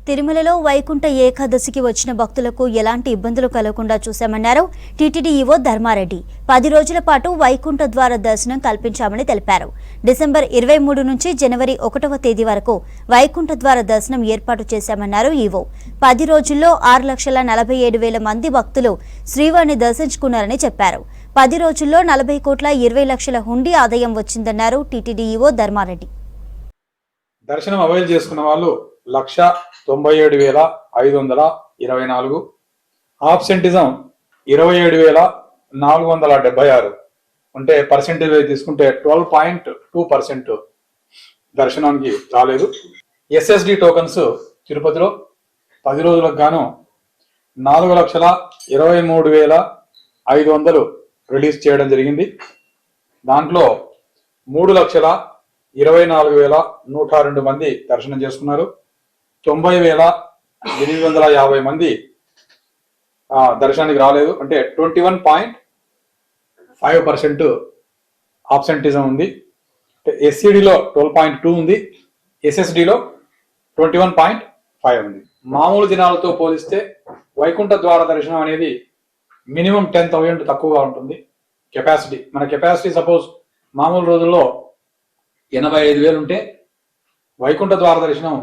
తిరుమలలో వైకుంఠ ఏకాదశికి వచ్చిన భక్తులకు ఎలాంటి ఇబ్బందులు కలగకుండా చూశామన్నారు టీటీడీ ఈవో ధర్మారెడ్డి. 10 రోజుల పాటు వైకుంఠ ద్వార దర్శనం కల్పించామని తెలిపారు. డిసెంబర్ 23 నుంచి జనవరి 1వ తేదీ వరకు వైకుంఠ ద్వార దర్శనం ఏర్పాటు చేశామన్నారు ఈవో. 10 రోజుల్లో 6,47,000 మంది భక్తులు శ్రీవారిని దర్శించుకున్నారని చెప్పారు. 10 రోజుల్లో 40,20,00,000 హుండీ ఆదాయం వచ్చిందన్నారు టీటీడీ ఈవో ధర్మారెడ్డి. దర్శనం అవైల్ చేసుకున్న వాళ్ళు 1,97,524, ఆబ్సెంటిజం 27,476. అంటే పర్సెంటేజ్ తీసుకుంటే 12.2% దర్శనానికి రాలేదు. ఎస్ఎస్డి టోకన్స్ తిరుపతిలో 10 రోజులకు గాను 4,23,500 రిలీజ్ చేయడం జరిగింది. దాంట్లో 3,24,102 మంది దర్శనం చేసుకున్నారు. 90,850 మంది దర్శనానికి రాలేదు. అంటే 21.5% ఆబ్సెంటిజం ఉంది. ఎస్సిడిలో 12.2 ఉంది, ఎస్ఎస్డిలో 21.5 ఉంది. మామూలు దినాలతో పోలిస్తే వైకుంఠ ద్వార దర్శనం అనేది మినిమం 10,000 తక్కువగా ఉంటుంది కెపాసిటీ. మన కెపాసిటీ సపోజ్ మామూలు రోజుల్లో 85,000 ఉంటే వైకుంఠ ద్వార దర్శనం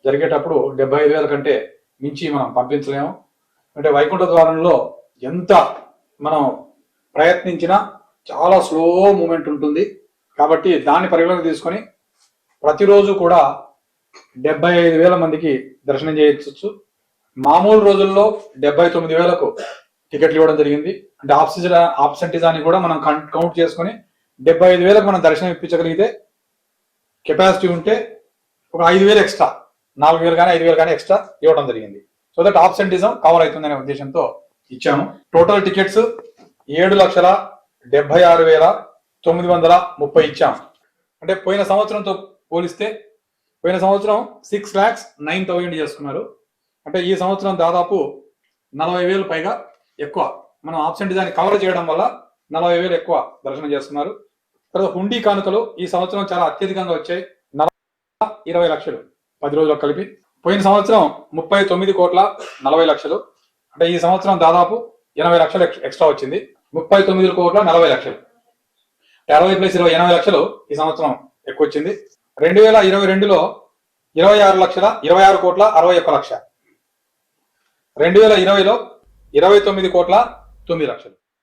జరిగేటప్పుడు 75,000 కంటే మించి మనం పంపించలేము. అంటే వైకుంఠ ద్వారంలో ఎంత మనం ప్రయత్నించినా చాలా స్లో మూమెంట్ ఉంటుంది. కాబట్టి దాన్ని పరిగణలోకి తీసుకొని ప్రతిరోజు కూడా 75,000 మందికి దర్శనం చేయొచ్చు. మామూలు రోజుల్లో 79,000కు టికెట్లు ఇవ్వడం జరిగింది. అంటే ఆబ్సెంటిజాన్ని కూడా మనం కౌంట్ చేసుకొని 75,000కు మనం దర్శనం ఇప్పించగలిగితే కెపాసిటీ ఉంటే ఒక 5,000 ఎక్స్ట్రా, 4,000 కానీ 5,000 కానీ ఎక్స్ట్రా ఇవ్వడం జరిగింది. సో దట్ ఆబ్సెంటిజం కవర్ అవుతుందనే ఉద్దేశంతో ఇచ్చాము. టోటల్ టికెట్స్ 7,76,930 ఇచ్చాము. అంటే పోయిన సంవత్సరంతో పోలిస్తే పోయిన సంవత్సరం 6,09,000 చేసుకున్నారు. అంటే ఈ సంవత్సరం దాదాపు 40,000 పైగా ఎక్కువ మనం ఆబ్సెంటిజాన్ని కవర్ చేయడం వల్ల 40,000 ఎక్కువ దర్శనం చేస్తున్నారు. తర్వాత హుండీ కానుకలు ఈ సంవత్సరం చాలా అత్యధికంగా వచ్చాయి. 20,00,000 10 రోజులకు కలిపి. పోయిన సంవత్సరం 39,40,00,000. అంటే ఈ సంవత్సరం దాదాపు 80,00,000 ఎక్స్ట్రా వచ్చింది. 39,40,00,000. 60 + 20 80,00,000 ఈ సంవత్సరం ఎక్కువ వచ్చింది. 2022లో 26,61,00,000. 2020లో 29,09,00,000.